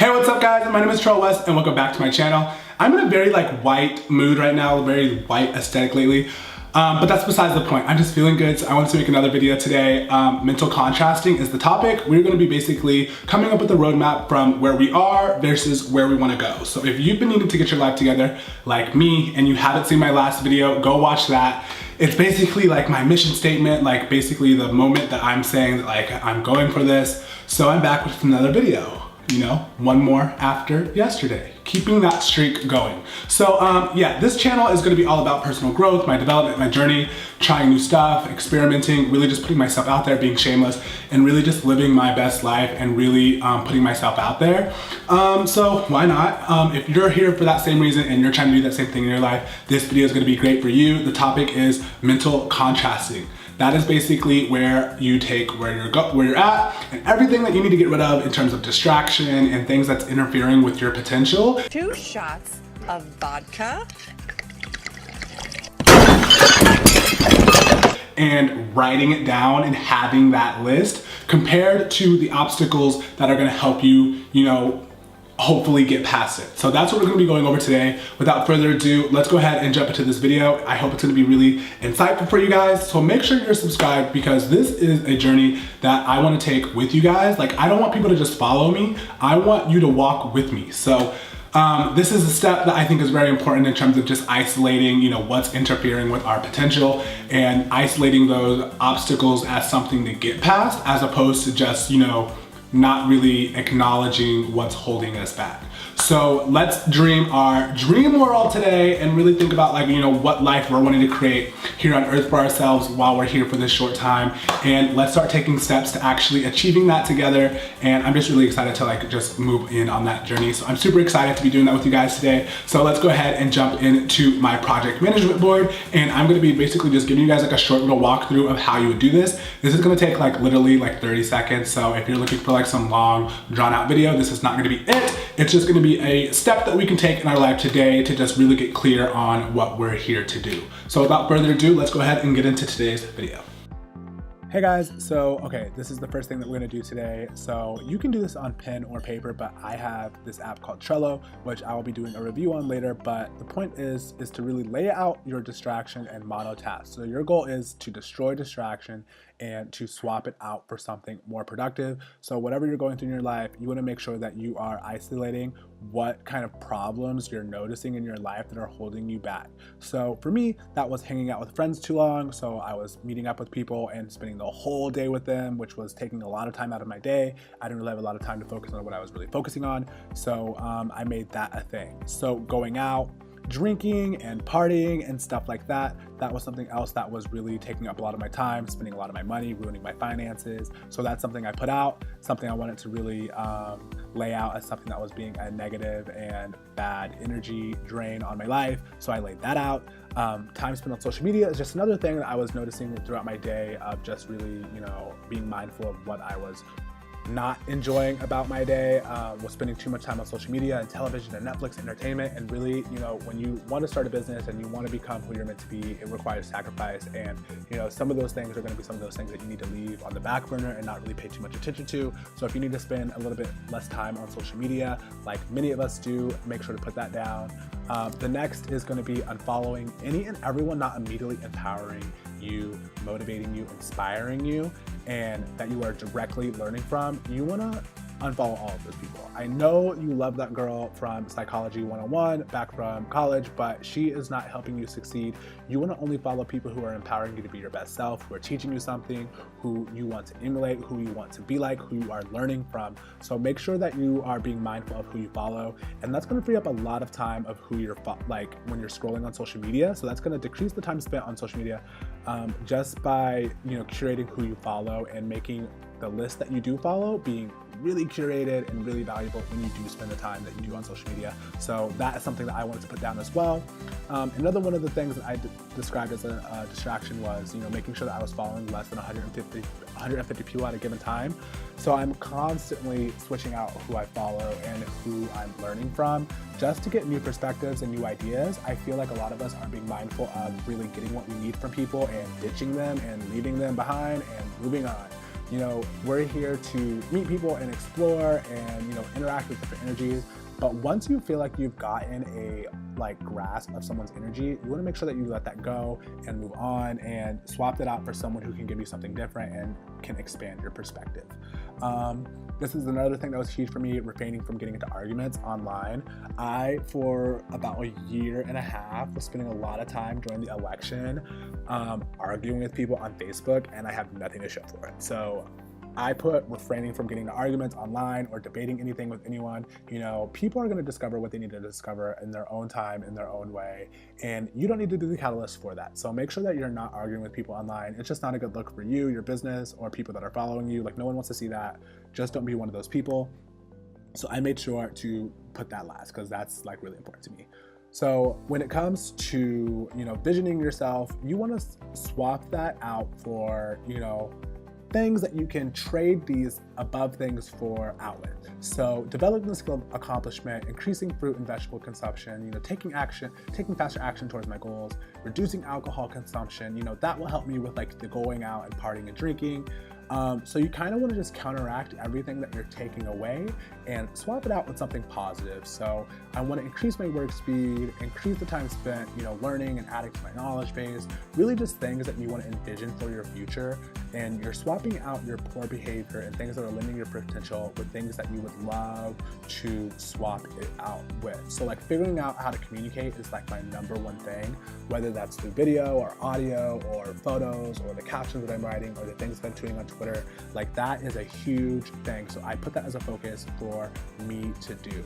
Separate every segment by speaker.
Speaker 1: Hey, what's up guys? My name is Trell and welcome back to my channel. I'm in a very white mood right now, very white aesthetic lately. But that's besides the point. I'm just feeling good, so I wanted to make another video today. Mental contrasting is the topic. We're gonna be basically coming up with a roadmap from where we are versus where we wanna go. So if you've been needing to get your life together like me and you haven't seen my last video, go watch that. It's basically my mission statement, basically the moment that I'm saying that I'm going for this. So I'm back with another video. You know, one more after yesterday, keeping that streak going. So yeah, this channel is gonna be all about personal growth, my development, my journey, trying new stuff, experimenting, really just putting myself out there, being shameless, and really just living my best life and really putting myself out there. So why not? If you're here for that same reason and you're trying to do that same thing in your life, this video is gonna be great for you. The topic is mental contrasting. That is basically where you take where you're at and everything that you need to get rid of in terms of distraction and things that's interfering with your potential.
Speaker 2: 2 shots of vodka.
Speaker 1: And writing it down and having that list compared to the obstacles that are gonna help you, hopefully get past it. So that's what we're gonna be going over today. Without further ado, let's go ahead and jump into this video. I hope it's gonna be really insightful for you guys. So make sure you're subscribed because this is a journey that I wanna take with you guys. I don't want people to just follow me. I want you to walk with me. So this is a step that I think is very important in terms of just isolating, what's interfering with our potential and isolating those obstacles as something to get past as opposed to just, not really acknowledging what's holding us back. So let's dream our dream world today and really think about what life we're wanting to create here on earth for ourselves while we're here for this short time. And let's start taking steps to actually achieving that together. And I'm just really excited to just move in on that journey. So I'm super excited to be doing that with you guys today. So let's go ahead and jump into my project management board. And I'm gonna be basically just giving you guys a short little walkthrough of how you would do this. This is gonna take literally 30 seconds. So if you're looking for some long drawn out video, this is not gonna be it. It's just gonna be a step that we can take in our life today to just really get clear on what we're here to do. So without further ado, let's go ahead and get into today's video. Hey guys, so okay, this is the first thing that we're gonna do today. So you can do this on pen or paper, but I have this app called Trello, which I will be doing a review on later, but the point is to really lay out your distraction and mono task. So your goal is to destroy distraction and to swap it out for something more productive. So whatever you're going through in your life, you wanna make sure that you are isolating what kind of problems you're noticing in your life that are holding you back. So for me, that was hanging out with friends too long. So I was meeting up with people and spending the whole day with them, which was taking a lot of time out of my day. I didn't really have a lot of time to focus on what I was really focusing on. So I made that a thing. So going out, drinking and partying and stuff like that, that was something else that was really taking up a lot of my time, spending a lot of my money, ruining my finances. So that's something I put out, something I wanted to really lay out as something that was being a negative and bad energy drain on my life. So I laid that out. Time spent on social media is just another thing that I was noticing throughout my day of just really, being mindful of what I was not enjoying about my day, was spending too much time on social media and television and Netflix entertainment. And really, when you want to start a business and you want to become who you're meant to be, it requires sacrifice. And some of those things are going to be some of those things that you need to leave on the back burner and not really pay too much attention to. So if you need to spend a little bit less time on social media, like many of us do, make sure to put that down. The next is going to be unfollowing any and everyone not immediately empowering you, motivating you, inspiring you, and that you are directly learning from. You want to unfollow all of those people. I know you love that girl from Psychology 101 back from college, but she is not helping you succeed. You want to only follow people who are empowering you to be your best self, who are teaching you something, who you want to emulate, who you want to be like, who you are learning from. So make sure that you are being mindful of who you follow, and that's going to free up a lot of time of who you're when you're scrolling on social media. So that's going to decrease the time spent on social media just by curating who you follow and making the list that you do follow being really curated and really valuable when you do spend the time that you do on social media. So that is something that I wanted to put down as well. Another one of the things that I described as a distraction was, making sure that I was following less than 150 people at a given time. So I'm constantly switching out who I follow and who I'm learning from just to get new perspectives and new ideas. I feel like a lot of us are being mindful of really getting what we need from people and ditching them and leaving them behind and moving on. You know, we're here to meet people and explore and, you know, interact with different energies. But once you feel like you've gotten a grasp of someone's energy, you want to make sure that you let that go and move on and swap that out for someone who can give you something different and can expand your perspective. This is another thing that was huge for me, refraining from getting into arguments online. I, for about a year and a half, was spending a lot of time during the election arguing with people on Facebook, and I have nothing to show for it. So I put refraining from getting into arguments online or debating anything with anyone. You know, people are going to discover what they need to discover in their own time, in their own way, and you don't need to be the catalyst for that. So make sure that you're not arguing with people online. It's just not a good look for you, your business, or people that are following you. Like, no one wants to see that. Just don't be one of those people. So I made sure to put that last because that's like really important to me. So when it comes to, you know, visioning yourself, you want to swap that out for, you know, things that you can trade these above things for outlet. So developing the skill of accomplishment, increasing fruit and vegetable consumption, you know, taking faster action towards my goals, reducing alcohol consumption, you know, that will help me with like the going out and partying and drinking. So you kind of want to just counteract everything that you're taking away and swap it out with something positive. So I want to increase my work speed, increase the time spent, you know, learning and adding to my knowledge base, really just things that you want to envision for your future. And you're swapping out your poor behavior and things that are limiting your potential with things that you would love to swap it out with. So like figuring out how to communicate is like my number one thing, whether that's through video or audio or photos or the captions that I'm writing or the things that I'm tweeting on Twitter. Like that is a huge thing. So I put that as a focus for me to do.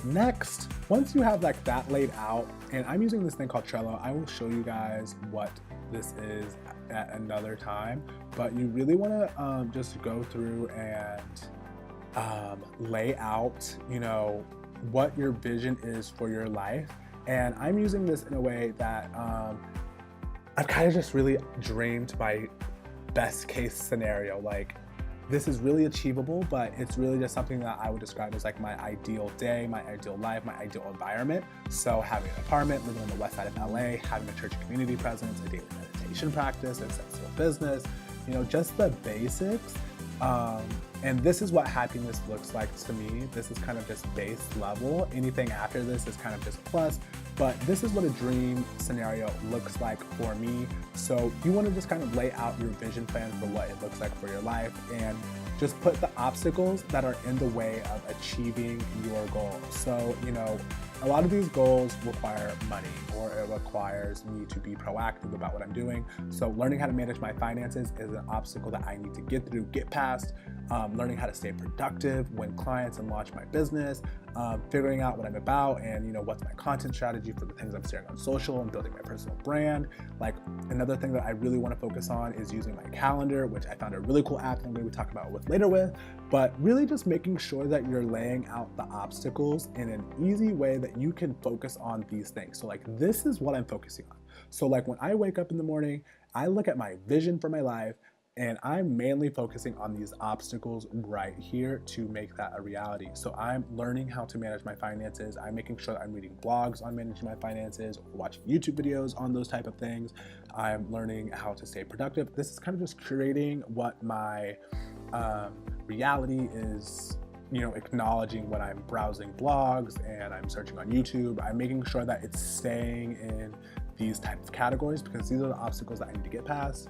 Speaker 1: Next, once you have like that laid out, and I'm using this thing called Trello, I will show you guys what this is at another time, but you really want to just go through and lay out, you know, what your vision is for your life. And I'm using this in a way that I've kind of just really dreamed my best case scenario. Like, this is really achievable, but it's really just something that I would describe as like my ideal day, my ideal life, my ideal environment. So having an apartment, living on the west side of LA, having a church community presence, a daily meditation practice, a successful business, you know, just the basics. And this is what happiness looks like to me. This is kind of just base level. Anything after this is kind of just plus, but this is what a dream scenario looks like for me. So you want to just kind of lay out your vision plan for what it looks like for your life and just put the obstacles that are in the way of achieving your goals. So, you know, a lot of these goals require money, or it requires me to be proactive about what I'm doing. So learning how to manage my finances is an obstacle that I need to get through, get past. Learning how to stay productive, win clients, and launch my business. Figuring out what I'm about and, you know, what's my content strategy for the things I'm sharing on social and building my personal brand. Like, another thing that I really want to focus on is using my calendar, which I found a really cool app that I'm going to be talking about later with, but really just making sure that you're laying out the obstacles in an easy way that you can focus on these things. So like, this is what I'm focusing on. So like, when I wake up in the morning, I look at my vision for my life, and I'm mainly focusing on these obstacles right here to make that a reality. So I'm learning how to manage my finances. I'm making sure that I'm reading blogs on managing my finances, or watching YouTube videos on those type of things. I'm learning how to stay productive. This is kind of just creating what my reality is, you know, acknowledging when I'm browsing blogs and I'm searching on YouTube. I'm making sure that it's staying in these type of categories because these are the obstacles that I need to get past.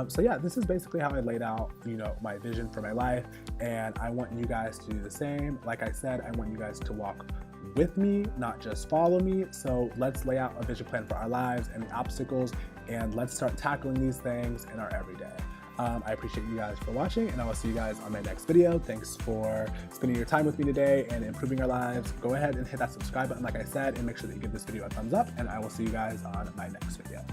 Speaker 1: So yeah, this is basically how I laid out, you know, my vision for my life, and I want you guys to do the same. Like I said, I want you guys to walk with me, not just follow me. So let's lay out a vision plan for our lives and the obstacles, and let's start tackling these things in our everyday. I appreciate you guys for watching, and I will see you guys on my next video. Thanks for spending your time with me today and improving our lives. Go ahead and hit that subscribe button, like I said, and make sure that you give this video a thumbs up, and I will see you guys on my next video.